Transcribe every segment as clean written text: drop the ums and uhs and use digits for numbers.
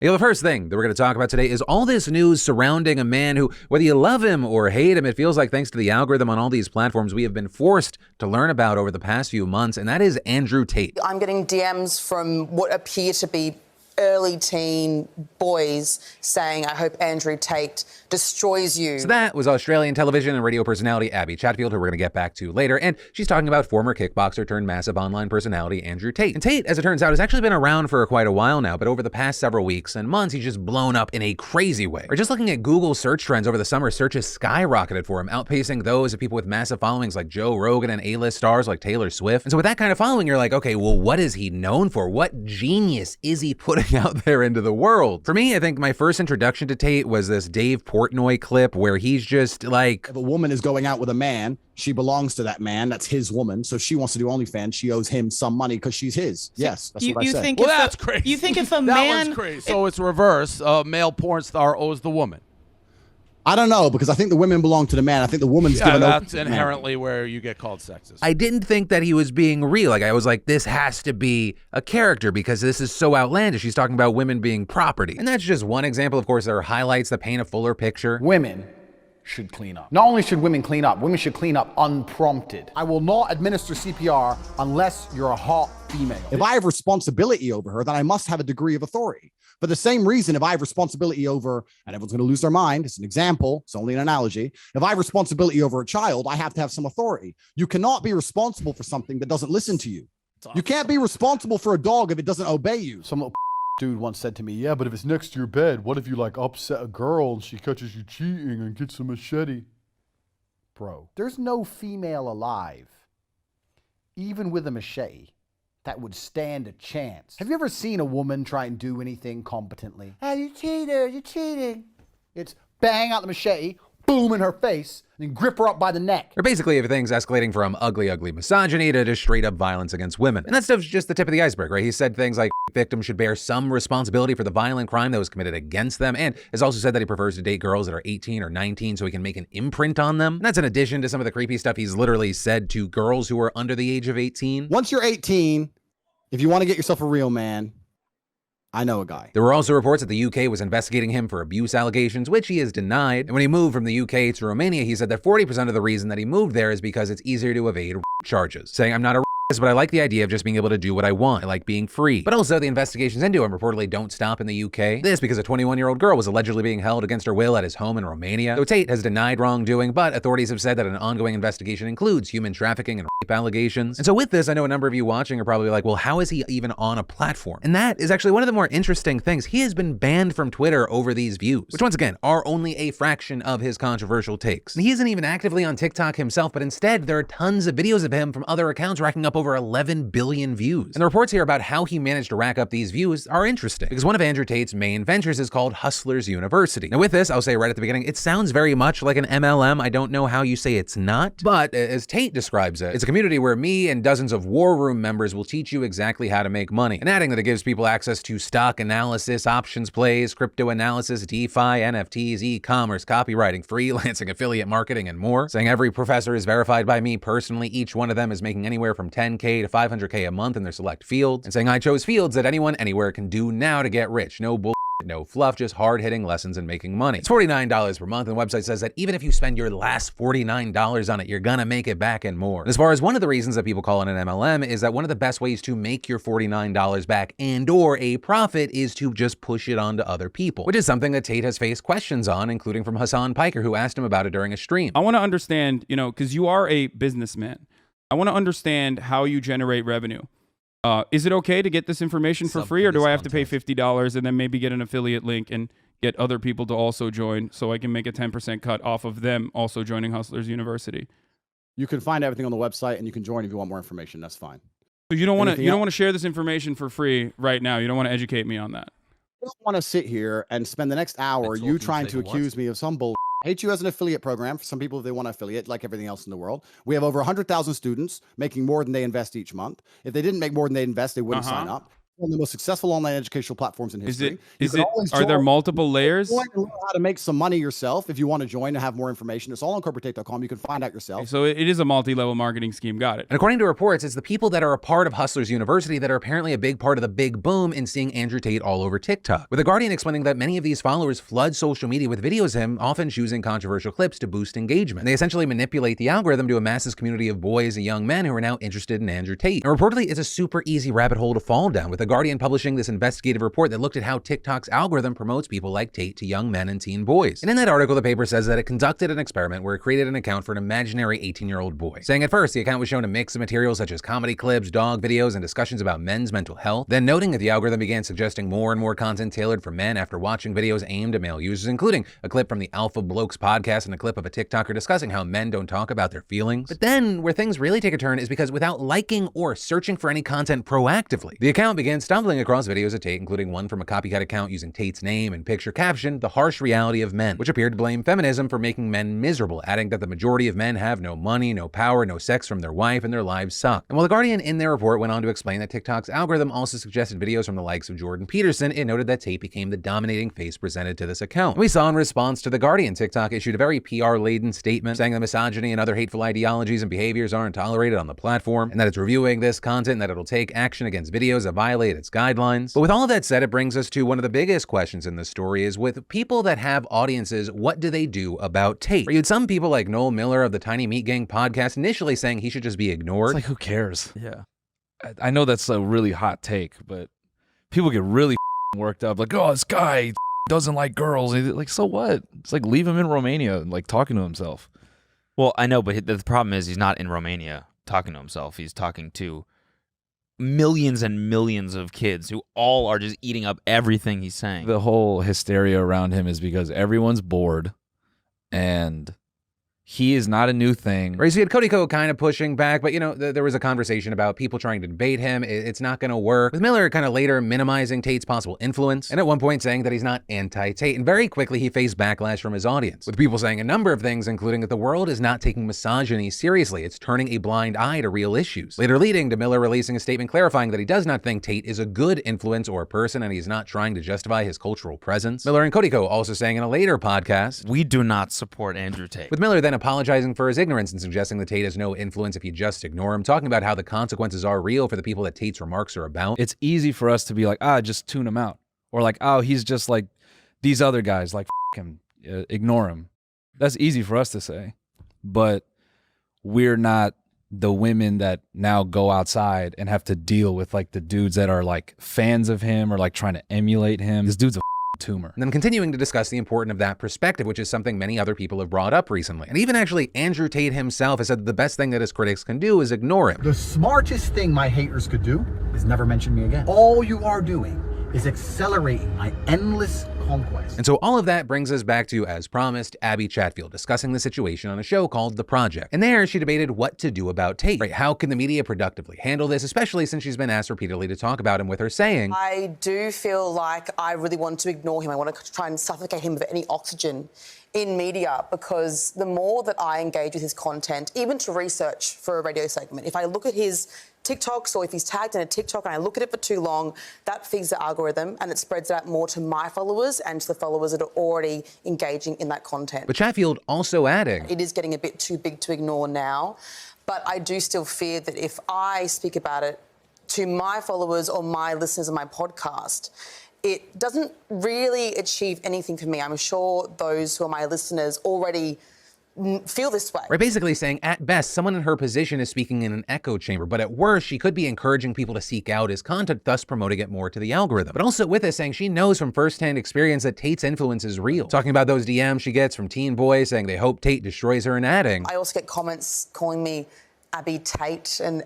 The first thing that we're going to talk about today is all this news surrounding a man who, whether you love him or hate him, it feels like thanks to the algorithm on all these platforms, we have been forced to learn about over the past few months, and that is Andrew Tate. I'm getting DMs from what appear to be early teen boys saying, I hope Andrew Tate destroys you. So that was Australian television and radio personality Abby Chatfield, who we're going to get back to later, and she's talking about former kickboxer turned massive online personality Andrew Tate. And Tate, as it turns out, has actually been around for quite a while now, but over the past several weeks and months, he's just blown up in a crazy way. Or just looking at Google search trends over the summer, searches skyrocketed for him, outpacing those of people with massive followings like Joe Rogan and A-list stars like Taylor Swift. And so with that kind of following, you're like, okay, well, what is he known for? What genius is he putting out there into the world? For me, I think my first introduction to Tate was this Dave Portnoy clip where he's just like, if a woman is going out with a man, she belongs to that man. That's his woman. So if she wants to do OnlyFans, she owes him some money because she's his. Yes, that's what I said. Well, that's crazy. You think if a that man... one's crazy. So it's reverse. A male porn star owes the woman. I don't know, because I think the women belong to the man. I think the woman's given over that's inherently where you get called sexist. I didn't think that he was being real. Like, I was like, this has to be a character because this is so outlandish. He's talking about women being property. And that's just one example. Of course, there are highlights that paint a fuller picture. Women should clean up. Not only should women clean up clean up unprompted. I will not administer CPR unless you're a hot female. If I have responsibility over her, then I must have a degree of authority. For the same reason, if I have responsibility over, and everyone's going to lose their mind, it's an example, it's only an analogy. If I have responsibility over a child, I have to have some authority. You cannot be responsible for something that doesn't listen to you. You can't be responsible for a dog if it doesn't obey you. Some little dude once said to me, yeah, but if it's next to your bed, what if you like upset a girl and she catches you cheating and gets a machete? Bro, there's no female alive, even with a machete, that would stand a chance. Have you ever seen a woman try and do anything competently? Ah, you cheater, you're cheating. It's bang out the machete, boom in her face, and then grip her up by the neck. Or basically everything's escalating from ugly misogyny to just straight up violence against women. And that stuff's just the tip of the iceberg, right? He said things like victims should bear some responsibility for the violent crime that was committed against them, and has also said that he prefers to date girls that are 18 or 19 so he can make an imprint on them. And that's in addition to some of the creepy stuff he's literally said to girls who are under the age of 18. Once you're 18, if you want to get yourself a real man, I know a guy. There were also reports that the UK was investigating him for abuse allegations, which he has denied. And when he moved from the UK to Romania, he said that 40% of the reason that he moved there is because it's easier to evade charges, saying, I'm not a but I like the idea of just being able to do what I want. I like being free. But also the investigations into him reportedly don't stop in the UK. This because a 21-year-old girl was allegedly being held against her will at his home in Romania. So Tate has denied wrongdoing, but authorities have said that an ongoing investigation includes human trafficking and rape allegations. And so with this, I know a number of you watching are probably like, well, how is he even on a platform? And that is actually one of the more interesting things. He has been banned from Twitter over these views, which once again are only a fraction of his controversial takes. And he isn't even actively on TikTok himself, but instead there are tons of videos of him from other accounts racking up over 11 billion views. And the reports here about how he managed to rack up these views are interesting because one of Andrew Tate's main ventures is called Hustlers University. Now with this, I'll say right at the beginning, it sounds very much like an MLM. I don't know how you say it's not, but as Tate describes it, it's a community where me and dozens of war room members will teach you exactly how to make money. And adding that it gives people access to stock analysis, options plays, crypto analysis, DeFi, NFTs, e-commerce, copywriting, freelancing, affiliate marketing, and more. Saying every professor is verified by me personally. Each one of them is making anywhere from 10K to 500K a month in their select fields, and saying I chose fields that anyone anywhere can do now to get rich. No bull, no fluff, just hard-hitting lessons and making money. It's $49 per month, and the website says that even if you spend your last $49 on it, you're gonna make it back and more. And as far as one of the reasons that people call it an MLM is that one of the best ways to make your $49 back and or a profit is to just push it onto other people, which is something that Tate has faced questions on, including from Hasan Piker, who asked him about it during a stream. I want to understand, because you are a businessman. I want to understand how you generate revenue. Is it okay to get this information for free, or do I have to pay $50 and then maybe get an affiliate link and get other people to also join so I can make a 10% cut off of them also joining Hustlers University? You can find everything on the website and you can join if you want more information. That's fine. So you don't want to share this information for free right now. You don't want to educate me on that. I don't want to sit here and spend the next hour you trying to accuse me of some bull. Hate You as an affiliate program. For some people, if they want to affiliate, like everything else in the world. We have over 100,000 students making more than they invest each month. If they didn't make more than they invest, they wouldn't sign up. one of the most successful online educational platforms in history. Are there multiple layers? Join and learn how to make some money yourself. If you want to join and have more information, it's all on corporatate.com. You can find out yourself. So it is a multi-level marketing scheme. Got it. And according to reports, it's the people that are a part of Hustlers University that are apparently a big part of the big boom in seeing Andrew Tate all over TikTok. With The Guardian explaining that many of these followers flood social media with videos of him, often choosing controversial clips to boost engagement. And they essentially manipulate the algorithm to amass this community of boys and young men who are now interested in Andrew Tate. And reportedly, it's a super easy rabbit hole to fall down, with The Guardian publishing this investigative report that looked at how TikTok's algorithm promotes people like Tate to young men and teen boys. And in that article, the paper says that it conducted an experiment where it created an account for an imaginary 18-year-old boy, saying at first the account was shown a mix of materials such as comedy clips, dog videos, and discussions about men's mental health, then noting that the algorithm began suggesting more and more content tailored for men after watching videos aimed at male users, including a clip from the Alpha Blokes podcast and a clip of a TikToker discussing how men don't talk about their feelings. But then, where things really take a turn is because without liking or searching for any content proactively, the account began stumbling across videos of Tate, including one from a copycat account using Tate's name and picture captioned, "The Harsh Reality of Men," which appeared to blame feminism for making men miserable, adding that the majority of men have no money, no power, no sex from their wife, and their lives suck. And while The Guardian in their report went on to explain that TikTok's algorithm also suggested videos from the likes of Jordan Peterson, it noted that Tate became the dominating face presented to this account. And we saw in response to The Guardian, TikTok issued a very PR-laden statement saying that misogyny and other hateful ideologies and behaviors aren't tolerated on the platform, and that it's reviewing this content and that it'll take action against videos that violate its guidelines. But with all of that said, it brings us to one of the biggest questions in this story is, with people that have audiences, what do they do about Tate? You had some people like Noel Miller of the Tiny Meat Gang podcast initially saying he should just be ignored. It's like, who cares? Yeah. I know that's a really hot take, but people get really worked up. Like, oh, this guy doesn't like girls. Like, so what? It's like, leave him in Romania and like talking to himself. Well, I know, but the problem is he's not in Romania talking to himself. He's talking to millions and millions of kids who all are just eating up everything he's saying. The whole hysteria around him is because everyone's bored and he is not a new thing. Right, so you had Cody Co kind of pushing back, but there was a conversation about people trying to debate him. It's not going to work. With Miller kind of later minimizing Tate's possible influence, and at one point saying that he's not anti-Tate. And very quickly he faced backlash from his audience, with people saying a number of things, including that the world is not taking misogyny seriously. It's turning a blind eye to real issues. Later leading to Miller releasing a statement clarifying that he does not think Tate is a good influence or person, and he's not trying to justify his cultural presence. Miller and Cody Co also saying in a later podcast, "We do not support Andrew Tate." With Miller then apologizing for his ignorance and suggesting that Tate has no influence if you just ignore him, talking about how the consequences are real for the people that Tate's remarks are about. It's easy for us to be like, just tune him out. Or like, oh, he's just like these other guys, like, him, ignore him. That's easy for us to say. But we're not the women that now go outside and have to deal with like the dudes that are like fans of him or like trying to emulate him. This dude's a tumor. And then continuing to discuss the importance of that perspective, which is something many other people have brought up recently. And even actually Andrew Tate himself has said that the best thing that his critics can do is ignore him. The smartest thing my haters could do is never mention me again. All you are doing is accelerating my endless conquest. And so all of that brings us back to, as promised, Abby Chatfield discussing the situation on a show called The Project. And there she debated what to do about Tate. Right? How can the media productively handle this, especially since she's been asked repeatedly to talk about him, with her saying, I do feel like I really want to ignore him. I want to try and suffocate him with any oxygen in media, because the more that I engage with his content, even to research for a radio segment, if I look at his TikToks or if he's tagged in a TikTok and I look at it for too long, that feeds the algorithm and it spreads it out more to my followers and to the followers that are already engaging in that content. But Chatfield also adding, it is getting a bit too big to ignore now, but I do still fear that if I speak about it to my followers or my listeners on my podcast, it doesn't really achieve anything for me. I'm sure those who are my listeners already feel this way. Right, basically saying at best, someone in her position is speaking in an echo chamber, but at worst, she could be encouraging people to seek out his content, thus promoting it more to the algorithm. But also with this, saying she knows from firsthand experience that Tate's influence is real. Talking about those DMs she gets from teen boys saying they hope Tate destroys her, and adding, I also get comments calling me Abby Tate and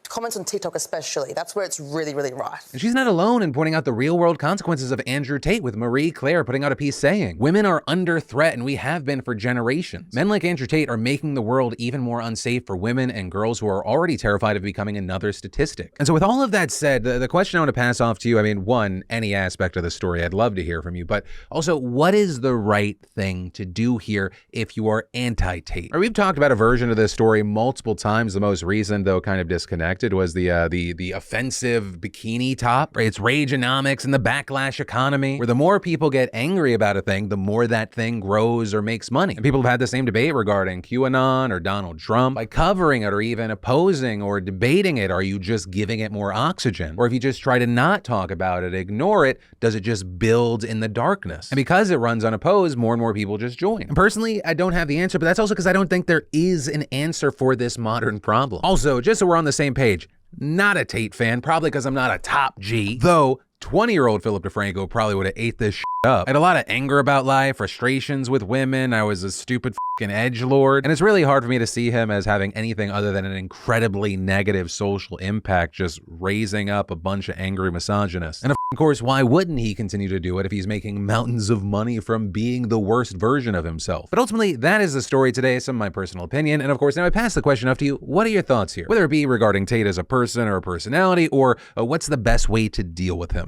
comments on TikTok especially. That's where it's really, really right. And she's not alone in pointing out the real-world consequences of Andrew Tate, with Marie Claire putting out a piece saying, women are under threat and we have been for generations. Men like Andrew Tate are making the world even more unsafe for women and girls who are already terrified of becoming another statistic. And so with all of that said, the question I want to pass off to you, I mean, one, any aspect of the story, I'd love to hear from you, but also, what is the right thing to do here if you are anti-Tate? We've talked about a version of this story multiple times, the most recent, though kind of disconnected, expected was the offensive bikini top. Right? It's rageonomics and the backlash economy, where the more people get angry about a thing, the more that thing grows or makes money. And people have had the same debate regarding QAnon or Donald Trump. By covering it or even opposing or debating it, are you just giving it more oxygen? Or if you just try to not talk about it, ignore it, does it just build in the darkness? And because it runs unopposed, more and more people just join. And personally, I don't have the answer, but that's also because I don't think there is an answer for this modern problem. Also, just so we're on the same page, not a Tate fan, probably because I'm not a top G, though 20-year-old Philip DeFranco probably would have ate this up. I had a lot of anger about life, frustrations with women. I was a stupid fucking edgelord. And it's really hard for me to see him as having anything other than an incredibly negative social impact, just raising up a bunch of angry misogynists. And of course, why wouldn't he continue to do it if he's making mountains of money from being the worst version of himself? But ultimately, that is the story today, some of my personal opinion. And of course, now I pass the question off to you. What are your thoughts here? Whether it be regarding Tate as a person or a personality, or what's the best way to deal with him?